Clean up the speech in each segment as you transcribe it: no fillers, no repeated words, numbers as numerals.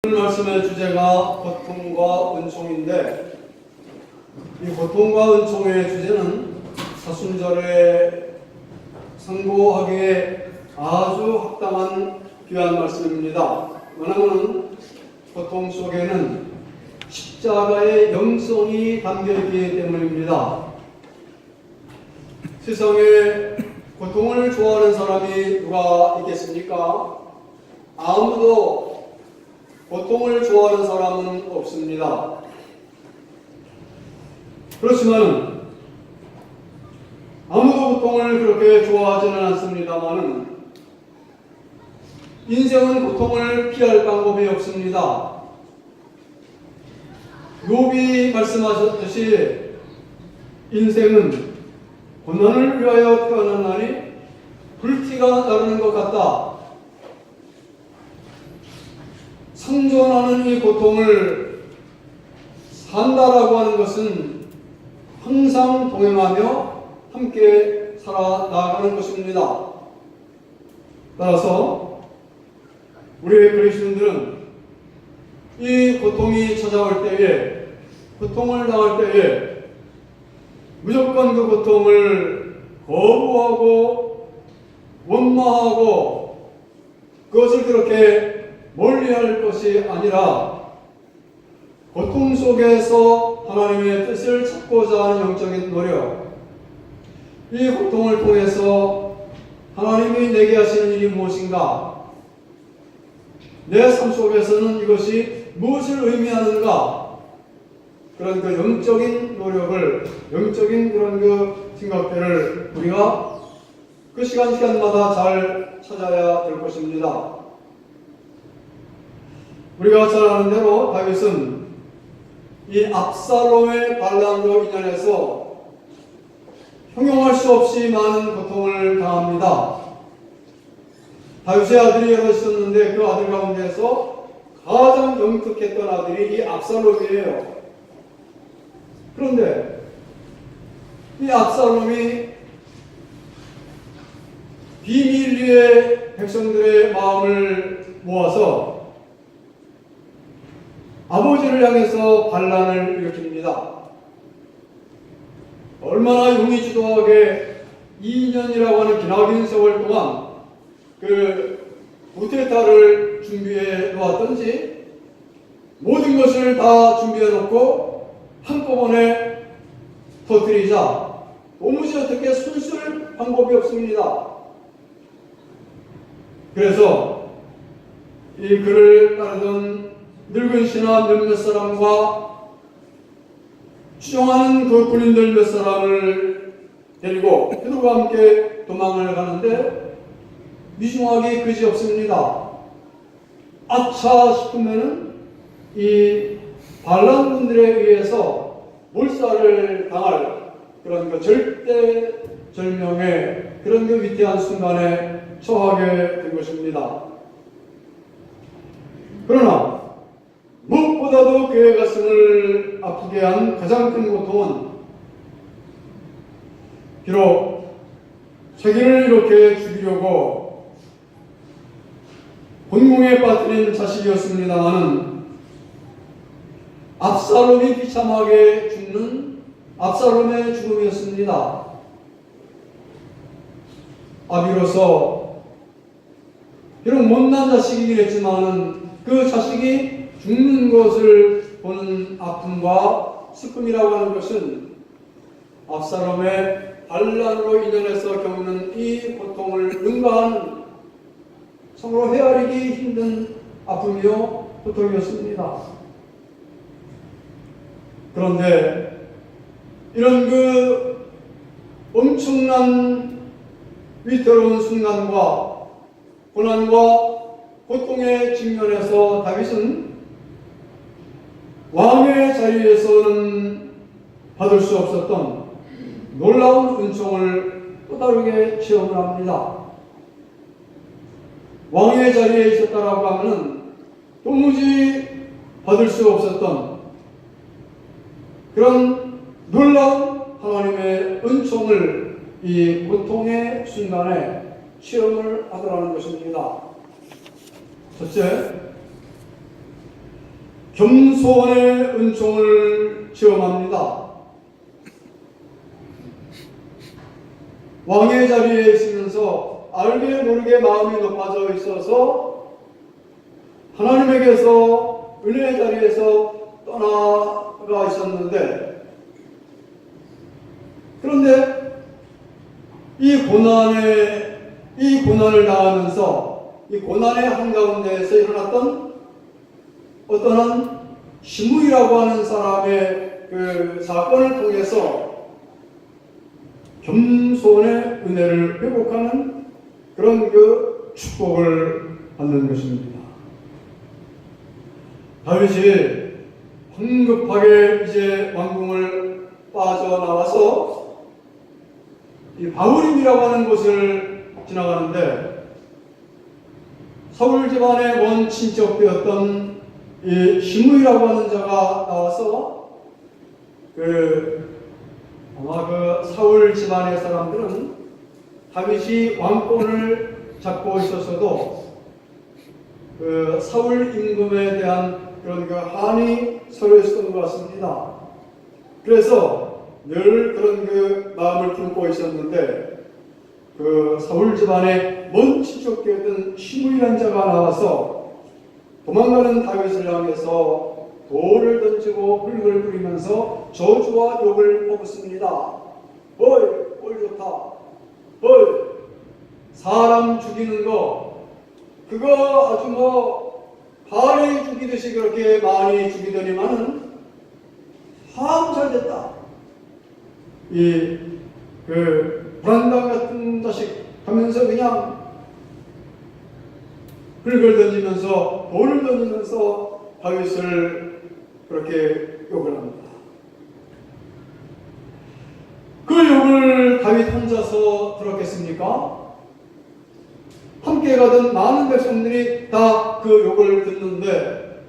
오늘 말씀의 주제가 고통과 은총인데, 이 고통과 은총의 주제는 사순절에 상고하기에 아주 합당한 귀한 말씀입니다. 왜냐하면 고통 속에는 십자가의 영성이 담겨있기 때문입니다. 세상에 고통을 좋아하는 사람이 누가 있겠습니까? 아무도 고통을 좋아하는 사람은 없습니다. 그렇지만 아무도 고통을 그렇게 좋아하지는 않습니다만 인생은 고통을 피할 방법이 없습니다. 욥이 말씀하셨듯이 인생은 고난을 위하여 태어났나니 불티가 나르는 것 같다. 생존하는 이 고통을 산다라고 하는 것은 항상 동행하며 함께 살아나가는 것입니다. 따라서 우리 그리스도인들은 이 고통이 찾아올 때에, 고통을 당할 때에 무조건 그 고통을 거부하고 원망하고 그것을 그렇게 멀리할 것이 아니라 고통 속에서 하나님의 뜻을 찾고자 하는 영적인 노력, 이 고통을 통해서 하나님이 내게 하시는 일이 무엇인가, 내 삶 속에서는 이것이 무엇을 의미하는가, 그런 그 영적인 노력을, 영적인 그런 그 생각들을 우리가 그 시간마다 잘 찾아야 될 것입니다. 우리가 잘 아는 대로 다윗은 이 압살롬의 반란으로 인연해서 형용할 수 없이 많은 고통을 당합니다. 다윗의 아들이 여러 있었는데 그 아들 가운데서 가장 영특했던 아들이 이 압살롬이에요. 그런데 이 압살롬이 비밀리에 백성들의 마음을 모아서 아버지를 향해서 반란을 일으킵니다. 얼마나 용의주도하게 2년이라고 하는 기나긴 세월 동안 그 구테타를 준비해 놓았던지 모든 것을 다 준비해 놓고 한꺼번에 터뜨리자 도무지 어떻게 손쓸 방법이 없습니다. 그래서 이 그를 따르던 늙은 신하 몇몇 사람과 추종하는 그 군인들 몇 사람을 데리고 그들과 함께 도망을 가는데 미중하기 그지없습니다. 아차 싶으면은 이 반란군들에 의해서 몰살을 당할 그런 그 절대절명의 그런 그 위태한 순간에 처하게 된 것입니다. 그러나 무엇보다도 그의 가슴을 아프게 한 가장 큰 고통은 비록 자기를 이렇게 죽이려고 곤궁에 빠뜨린 자식이었습니다마는 압살롬이 비참하게 죽는 압살롬의 죽음이었습니다. 아비로서 비록 못난 자식이긴 했지만은 그 자식이 죽는 것을 보는 아픔과 슬픔이라고 하는 것은 압살롬의 반란으로 인연해서 겪는 이 고통을 능가한 참으로 헤아리기 힘든 아픔이요 고통이었습니다. 그런데 이런 그 엄청난 위태로운 순간과 고난과 고통에 직면해서 다윗은 왕의 자리에서는 받을 수 없었던 놀라운 은총을 또 다르게 체험을 합니다. 왕의 자리에 있었다라고 하면 도무지 받을 수 없었던 그런 놀라운 하나님의 은총을 이 고통의 순간에 체험을 하더라는 것입니다. 첫째, 겸손의 은총을 체험합니다. 왕의 자리에 있으면서 알게 모르게 마음이 높아져 있어서 하나님에게서 은혜의 자리에서 떠나가 있었는데, 그런데 이 고난을 당하면서 이 고난의 한가운데에서 일어났던 어떠한 시므이라고 하는 사람의 그 사건을 통해서 겸손의 은혜를 회복하는 그런 그 축복을 받는 것입니다. 다윗이 황급하게 이제 왕궁을 빠져나와서 이 바후림이라고 하는 곳을 지나가는데, 사울 집안의 먼 친척되었던 이 시므이라고 하는 자가 나와서 아마 그 사울 집안의 사람들은 다윗이 왕권을 잡고 있었어도 그 사울 임금에 대한 그런 그 한이 서로 있었던 것 같습니다. 그래서 늘 그런 그 마음을 품고 있었는데, 그 사울 집안의 먼 친척되었던 시므이라는 자가 나와서 도망가는 다윗을 향해서 돌을 던지고 흙을 뿌리면서 저주와 욕을 퍼붓습니다. 꼴 좋다. 사람 죽이는 거, 그거 아주 파리 죽이듯이 그렇게 많이 죽이더니만은 참 잘됐다. 불안당 같은 자식 하면서 그냥 흙을 던지면서 돌을 던지면서 다윗을 그렇게 욕을 합니다. 그 욕을 다윗 혼자서 들었겠습니까? 함께 가던 많은 백성들이 다 그 욕을 듣는데,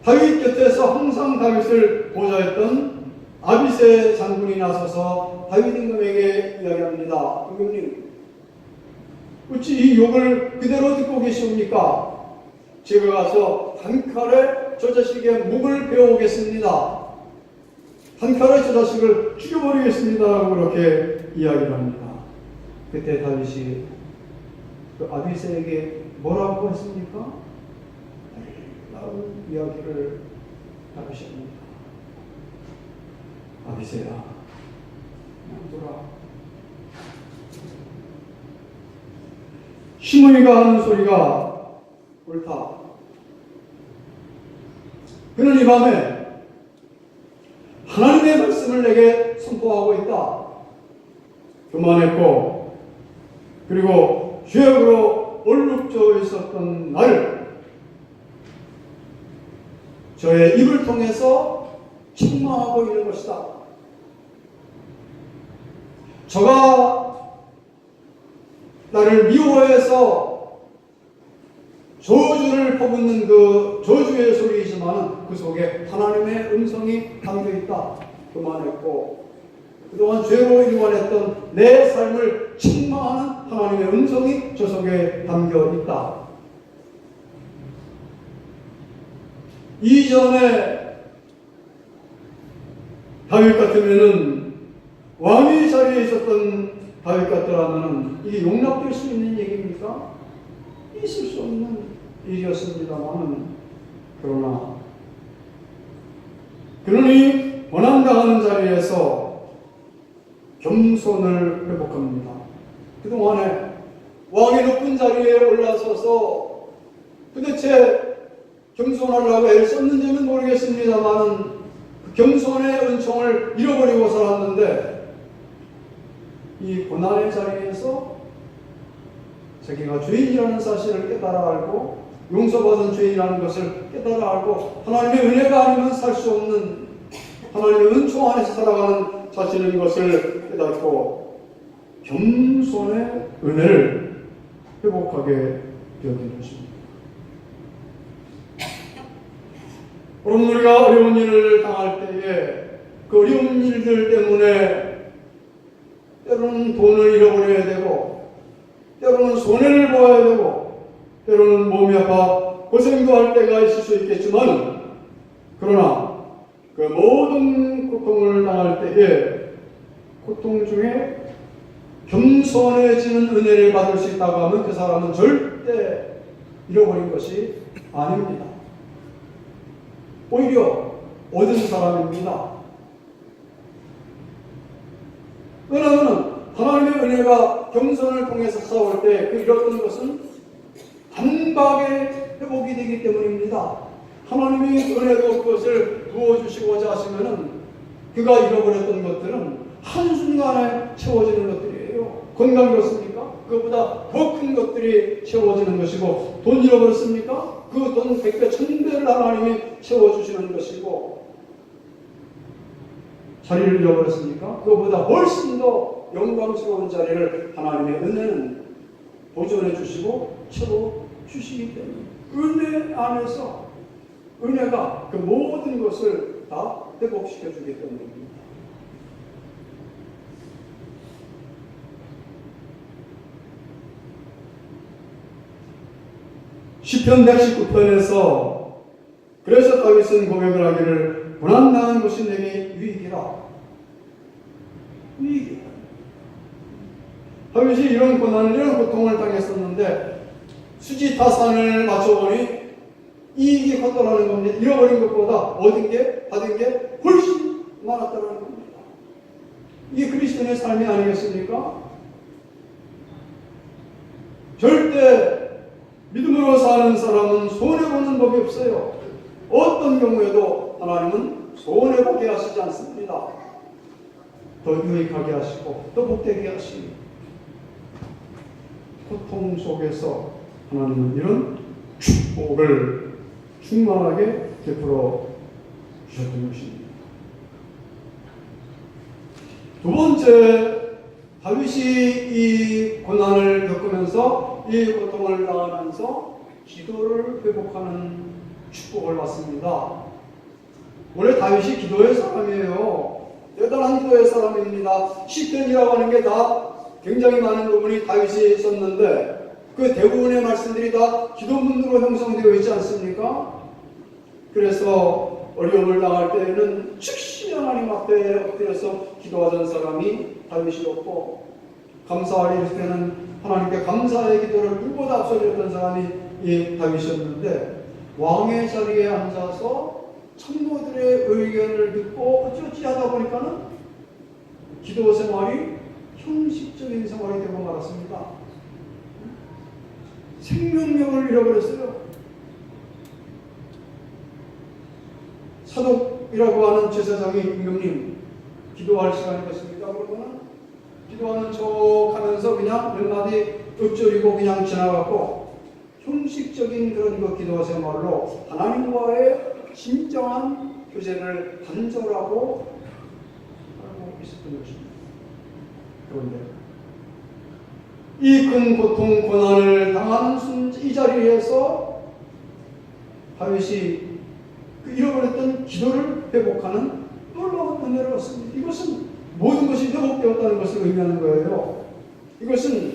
다윗 곁에서 항상 다윗을 보좌했던 아비새 장군이 나서서 다윗 임금에게 이야기합니다. 임금님, 어찌 이 욕을 그대로 듣고 계시옵니까? 제가 가서 단칼에 저 자식의 목을 베어오겠습니다. 단칼에 저 자식을 죽여버리겠습니다. 그렇게 이야기를 합니다. 그때 다윗이 그 아비새에게 뭐라고 했습니까? 나은 이야기를 하십니다. 아비새야, 놔둬라. 시므이가 하는 소리가 옳다. 그는 이 밤에 하나님의 말씀을 내게 선포하고 있다. 교만했고, 그리고 죄악으로 얼룩져 있었던 나를 저의 입을 통해서 책망하고 있는 것이다. 저가 나를 미워해서 저주를 퍼붓는 그 저주의 소리이지만 그 속에 하나님의 음성이 담겨있다. 교만했고 그동안 죄로 일관했던 내 삶을 책망하는 하나님의 음성이 저 속에 담겨있다. 이전에 다윗 같으면은, 왕의 자리에 있었던 다윗 같더라면 이게 용납될 수 있는 얘기입니까? 있을 수 없는 일이었습니다만, 그러니 고난당하는 자리에서 겸손을 회복합니다. 그동안에 왕의 높은 자리에 올라서서 도대체 겸손하려고 애썼는지는 모르겠습니다만 그 겸손의 은총을 잃어버리고 살았는데, 이 고난의 자리에서 자기가 죄인이라는 사실을 깨달아 알고 용서받은 죄인이라는 것을 깨달아 알고 하나님의 은혜가 아니면 살 수 없는 하나님의 은총 안에서 살아가는 자신인 것을 깨닫고 겸손의 은혜를 회복하게 되었던 것입니다. 여러분, 우리가 어려운 일을 당할 때에 그 어려운 일들 때문에 때로는 돈을 잃어버려야 되고, 때로는 손해를 보아야 되고, 때로는 몸이 아파 고생도 할 때가 있을 수 있겠지만, 그러나 그 모든 고통을 당할 때에 고통 중에 겸손해지는 은혜를 받을 수 있다고 하면 그 사람은 절대 잃어버린 것이 아닙니다. 오히려 얻은 사람입니다. 왜냐하면 하나님의 은혜가 겸손을 통해서 싸울 때 그 잃었던 것은 단박에 회복이 되기 때문입니다. 하나님이 은혜로 그것을 부어주시고자 하시면은 그가 잃어버렸던 것들은 한순간에 채워지는 것들이에요. 건강이 그렇습니까? 그것보다 더 큰 것들이 채워지는 것이고, 돈 잃어버렸습니까? 그 돈 100배, 1000배를 하나님이 채워주시는 것이고, 자리를 잃어버렸습니까? 그것보다 훨씬 더 영광스러운 자리를 하나님의 은혜는 보존해 주시고 채워주시기 때문에, 은혜 안에서 은혜가 그 모든 것을 다 회복시켜 주기 때문입니다. 시편 119편에서 그래서 다윗은 고백을 하기를 고난당한 것이 내게 유익이라. 유익이다. 다윗이 이런 고난을, 이런 고통을 당했었는데 수지타산을 맞춰보니 이익이 컸다라는 겁니다. 잃어버린 것보다 얻은 게, 받은 게 훨씬 많았다는 겁니다. 이게 그리스도인의 삶이 아니겠습니까? 절대 믿음으로 사는 사람은 손해보는 법이 없어요. 어떤 경우에도 하나님은 손해보게 하시지 않습니다. 더 유익하게 하시고 더 복되게 하시니, 고통 속에서 하나님은 이런 축복을 충만하게 베풀어 주셨던 것입니다. 두 번째, 다윗이 이 고난을 겪으면서 이 고통을 당하면서 기도를 회복하는 축복을 받습니다. 원래 다윗이 기도의 사람이에요. 대단한 기도의 사람입니다. 시편이라고 하는 게 다 굉장히 많은 부분이 다윗이 썼는데 그 대부분의 말씀들이 다 기도문으로 형성되어 있지 않습니까? 그래서 어려움을 당할 때에는 즉시 하나님 앞에 엎드려서 기도하던 사람이 다윗이었고, 감사할 일 때는 하나님께 감사의 기도를 누구보다 앞서렸던 사람이 이 다윗이었는데, 왕의 자리에 앉아서 참모들의 의견을 듣고 어찌어찌 하다 보니까는 기도 생활이 형식적인 생활이 되고 말았습니다. 생명력을 잃어버렸어요. 사독이라고 하는 제사장이 임금님 기도할 시간이었습니다. 그러고는 기도하는 척 하면서 그냥 몇 마디 읊조리고 그냥 지나갔고, 형식적인 그런 그 기도 생활로 하나님과의 진정한 교제를 단절하고 하고 있었던 것입니다. 그런데 이 큰 고통, 고난을 당하는 이 자리에서 다윗이 그 잃어버렸던 기도를 회복하는 놀라운 은혜를 얻습니다. 이것은 모든 것이 회복되었다는 것을 의미하는 거예요. 이것은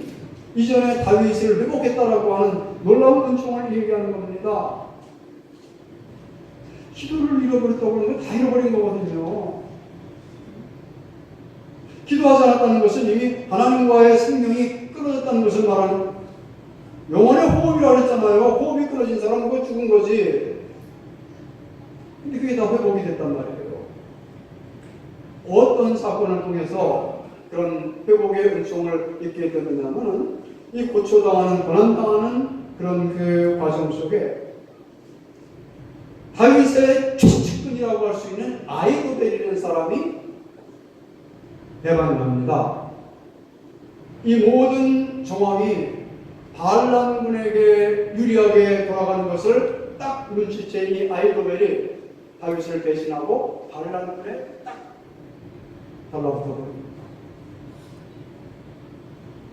이전에 다윗을 회복했다라고 하는 놀라운 은총을 얘기하는 겁니다. 기도를 잃어버렸다고 하는 건 다 잃어버린 거거든요. 기도하지 않았다는 것은 이미 하나님과의 생명이 끊어졌다는 것을 말하는, 영혼의 호흡이라고 했잖아요. 호흡이 끊어진 사람은 그거 죽은 거지. 근데 그게 다 회복이 됐단 말이에요. 어떤 사건을 통해서 그런 회복의 은총을 입게 되느냐면은 이 고초당하는, 고난당하는 그런 그 과정 속에 다윗의 최측근이라고 할 수 있는 아히도벨이라는 사람이 대반응합니다. 이 모든 정황이 바알람군에게 유리하게 돌아가는 것을 딱 눈치챈 이 아히도벨이 다윗을 대신하고 바알람군에 딱 달라붙어 버립니다.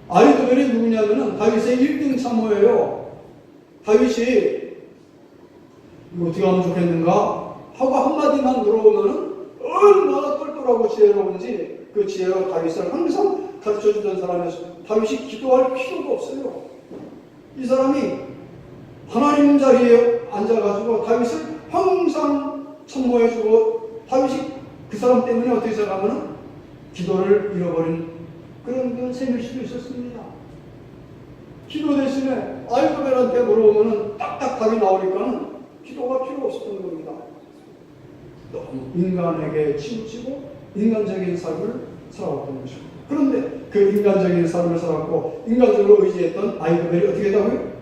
아히도벨이 누구냐면은 다윗의 1등 참모예요. 다윗이 이거 어떻게 하면 좋겠는가 하고 한마디만 물어보면은 얼마나 똘똘하고 지혜로운지 그 지혜로 다윗을 항상 가르쳐주던 사람이었어요. 다윗이 기도할 필요가 없어요. 이 사람이 하나님 자리에 앉아가지고 다윗을 항상 참모해주고, 다윗이 그 사람 때문에 어떻게 생각하면 기도를 잃어버린 그런 그 셈일 수도 있었습니다. 기도 대신에 아이고벨한테 물어보면 딱딱 답이 나오니까는 기도가 필요 없었던 겁니다. 너무 인간에게 치우치고 인간적인 삶을 살아왔던 것입니다. 그런데 그 인간적인 삶을 살았고 인간적으로 의지했던 아이고벨이 어떻게 했다고요?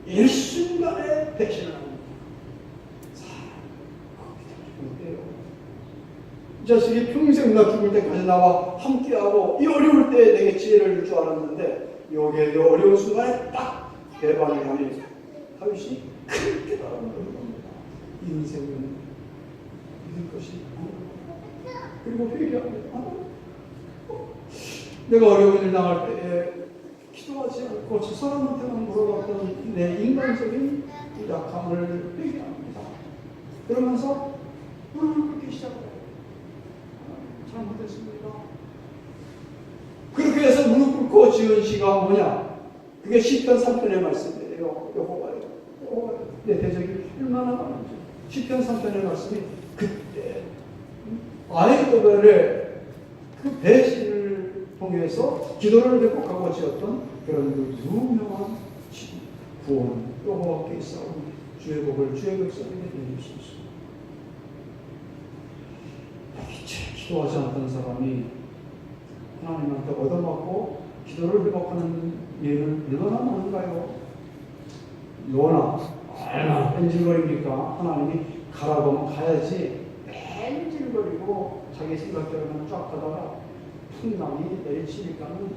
일순간에 배신을 합니다. 이 자식이 평생 나 죽을 때까지 나와 함께하고 이 어려울 때 내게 지혜를 줄 줄 알았는데 요게 요 어려운 순간에 딱 배반을 하니 다윗이 큰 깨달음을 얻는 겁니다. 인생은 믿을 것이 아니다. 그리고 회개합니다. 내가 어려운 일 당할 때에 기도하지 않고 저 사람한테만 물어봤던 내 인간적인 약함을 회개합니다. 그러면서 무릎을 꿇기 시작합니다. 잘못했습니다. 그렇게 해서 무릎 꿇고 지은 시가 뭐냐? 그게 시편 3편의 말씀이에요. 여호와여, 내 대적이 얼마나 많은지. 시편 3편의 말씀이 그때 아이고벨의 그 배신을 통해서 기도를 회복하고 지었던 그런 그 유명한 구원, 여호와께 싸우는 주의 복을 주의 백성에게 내리시옵소서. 기도하지 않던 사람이 하나님한테 얻어맞고 기도를 회복하는 예는 얼마나 많은가요? 요나 얼마나 뺀질거립니까? 하나님이 가라고 하면 가야지 뺀질거리고 자기 생각대로만 쫙 가다가 풍랑이 내리치니까는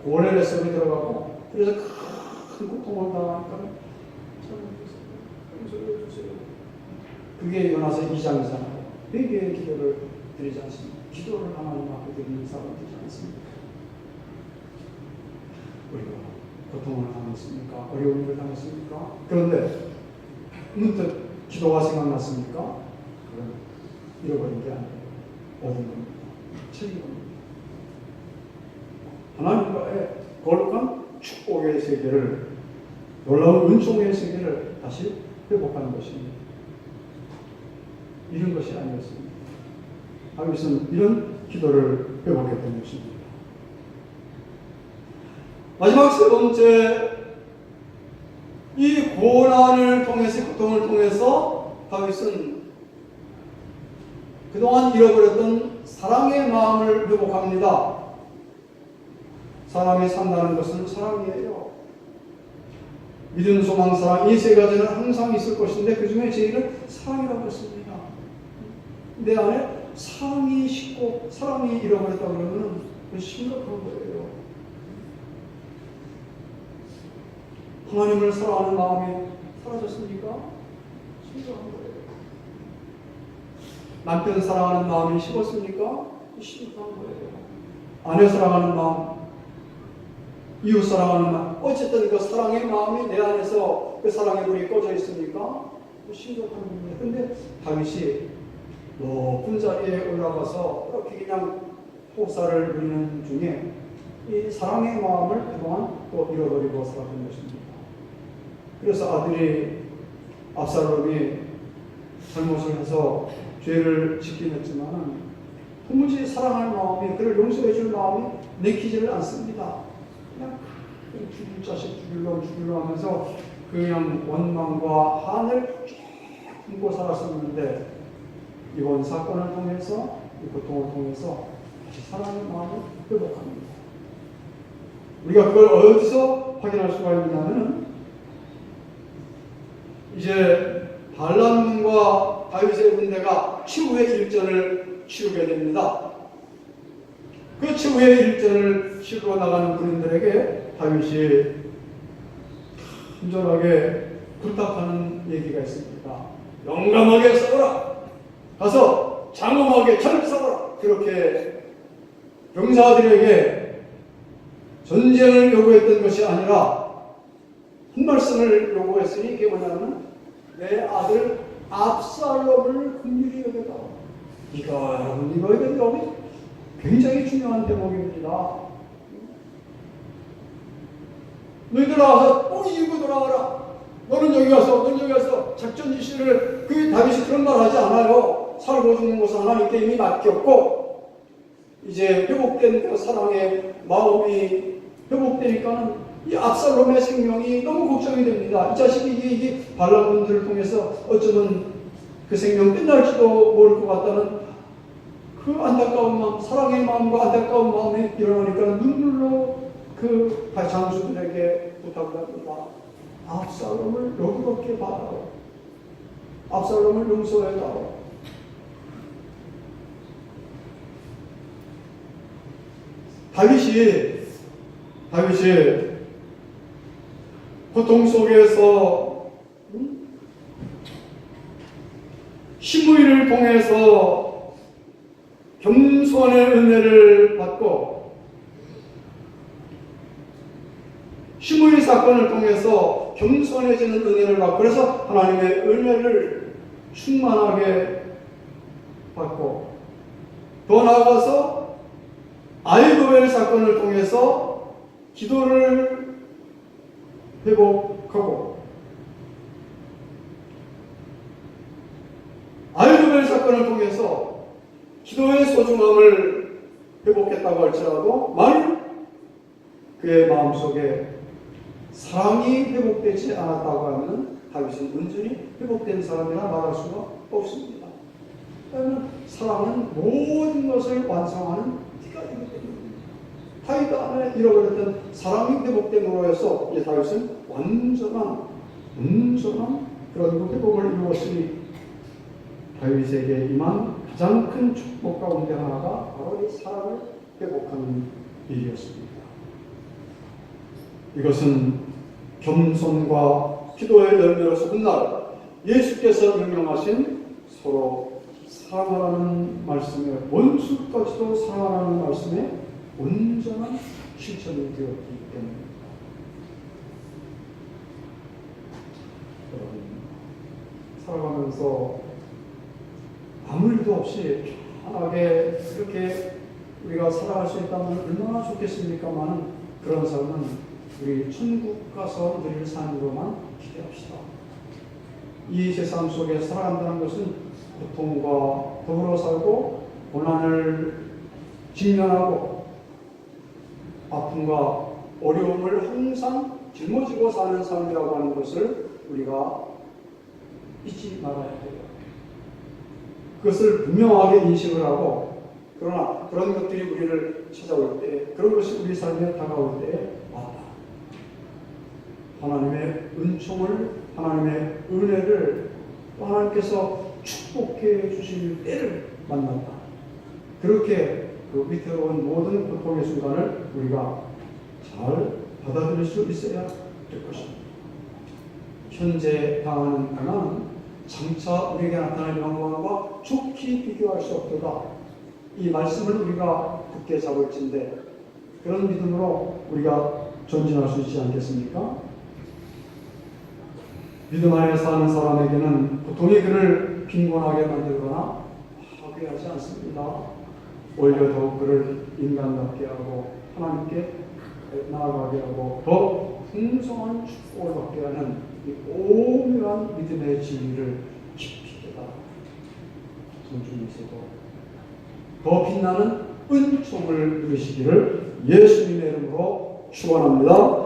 고래의 속에 들어가고 그래서 큰 고통을 당하니까 용서해주세요. 그게 요나서 2장이잖아요. 회개의 기도를 드리지 않습니다. 기도를 하나님 앞에 드리는 사람 되지 않습니까? 우리가 고통을 당했습니까? 어려운 일을 당했습니까? 그런데 문득 기도가 생각났습니까? 그건 잃어버린 게 아니에요. 얻은 겁니다. 책임 겁니다. 하나님과의 거룩한 축복의 세계를, 놀라운 은총의 세계를 다시 회복하는 것입니다. 이런 것이 아니었습니다. 다윗은 이런 기도를 회복했던 것입니다. 마지막 세 번째, 이 고난을 통해서, 고통을 통해서 다윗은 그동안 잃어버렸던 사랑의 마음을 회복합니다. 사람이 산다는 것은 사랑이에요. 믿음, 소망, 사랑, 이 세 가지는 항상 있을 것인데 그 중에 제일은 사랑이라고 했습니다. 내 안에 사랑이 식고 사랑이 잃어버렸다 그러면 심각한 거예요. 하나님을 사랑하는 마음이 사라졌습니까? 심각한 거예요. 남편 사랑하는 마음이 식었습니까? 심각한 거예요. 아내 사랑하는 마음, 이웃 사랑하는 마음, 어쨌든 그 사랑의 마음이 내 안에서 그 사랑의 불이 꺼져 있습니까? 심각한 겁니다. 근데 다윗이 높은 자리에 올라가서 이렇게 그냥 호사를 누리는 중에 이 사랑의 마음을 그동안 또 잃어버리고 살았던 것입니다. 그래서 아들이 압살롬이 잘못을 해서 죄를 짓긴 했지만 도무지 사랑할 마음이, 그를 용서해 줄 마음이 내키지를 않습니다. 그냥 죽일 자식 죽일러 하면서 그냥 원망과 한을 쭉 품고 살았었는데 이번 사건을 통해서, 이 고통을 통해서 다시 사랑의 마음을 회복합니다. 우리가 그걸 어디서 확인할 수가 있느냐면 이제 반란군과 다윗의 군대가 최후의 일전을 치르게 됩니다. 그 최후의 일전을 치르러 나가는 군인들에게 다윗이 간절하게 부탁하는 얘기가 있습니다. 용감하게 싸워라. 가서 장엄하게 잘 싸워라. 그렇게 병사들에게 전쟁을 요구했던 것이 아니라 한 말씀을 요구했으니 이게 뭐냐면 내 아들 압살롬을 긍휼히 여겨라. 여러분 이거에 대한 굉장히 중요한 대목입니다. 너희들 나와서 꼭 이기고 돌아와라. 너는 여기 와서, 너는 여기 와서 작전 지시를, 그 다윗이 그런 말 하지 않아요. 살고 죽는 것은 하나님께 이미 맡겼고, 이제 회복된 그 사랑의 마음이 회복되니까는 이 압살롬의 생명이 너무 걱정이 됩니다. 이 자식이 이게 반란군들을 통해서 어쩌면 그 생명 끝날지도 모를 것 같다는 그 안타까운 마음, 사랑의 마음과 안타까운 마음이 일어나니까 눈물로 그 장수들에게 부탁을 합니다. 압살롬을 너그럽게 봐다오. 압살롬을 용서해다오. 다윗이 고통 속에서 시므이를 통해서 겸손의 은혜를 받고, 시므이 사건을 통해서 겸손해지는 은혜를 받고, 그래서 하나님의 은혜를 충만하게 받고, 더 나아가서 아히도벨 사건을 통해서 기도를 회복하고, 아히도벨 사건을 통해서 기도의 소중함을 회복했다고 할지라도 만일 그의 마음속에 사랑이 회복되지 않았다고 하면 다윗은 온전히 회복된 사람이라 말할 수가 없습니다. 왜냐하면 사랑은 모든 것을 완성하는 티가 되기 때문입니다. 다윗 안에 잃어버렸던 사랑이 회복됨으로 해서 이 다윗은 온전한 그런 회복을 이루었으니 다윗에게 임한 가장 큰 축복 가운데 하나가 바로 이 사랑을 회복하는 일이었습니다. 이것은 겸손과 기도의 열매로서 훗날 예수께서 명령하신 서로 사랑하라는 말씀에, 원수까지도 사랑하라는 말씀에 온전한 실천이 되었기 때문입니다. 살아가면서 아무 일도 없이 편하게 이렇게 우리가 살아갈 수 있다면 얼마나 좋겠습니까만, 그런 삶은 우리 천국 가서 누릴 삶으로만 기대합시다. 이 세상 속에 살아간다는 것은 고통과 더불어 살고 고난을 직면하고 아픔과 어려움을 항상 짊어지고 사는 삶이라고 하는 것을 우리가 잊지 말아야 돼요. 그것을 분명하게 인식을 하고, 그러나 그런 것들이 우리를 찾아올 때, 그런 것이 우리 삶에 다가올 때 왔다. 하나님의 은총을, 하나님의 은혜를, 또 하나님께서 축복해 주실 때를 만났다. 그렇게 그 위태로운 모든 고통의 순간을 우리가 잘 받아들일 수 있어야 될 것입니다. 현재 당하는 고난은 장차 우리에게 나타날 영광과 좋게 비교할 수 없도다. 이 말씀을 우리가 굳게 잡을진데, 그런 믿음으로 우리가 전진할 수 있지 않겠습니까? 믿음 안에 사는 사람에게는 고통이 그를 빈곤하게 만들거나 파괴하지 않습니다. 오히려 더욱 그를 인간답게 하고 하나님께 나아가게 하고 더 풍성한 축복을 받게 하는 이 오묘한 믿음의 진리를 깊이 깨달아 성중에서도 더 빛나는 은총을 누리시기를 예수님의 이름으로 축원합니다.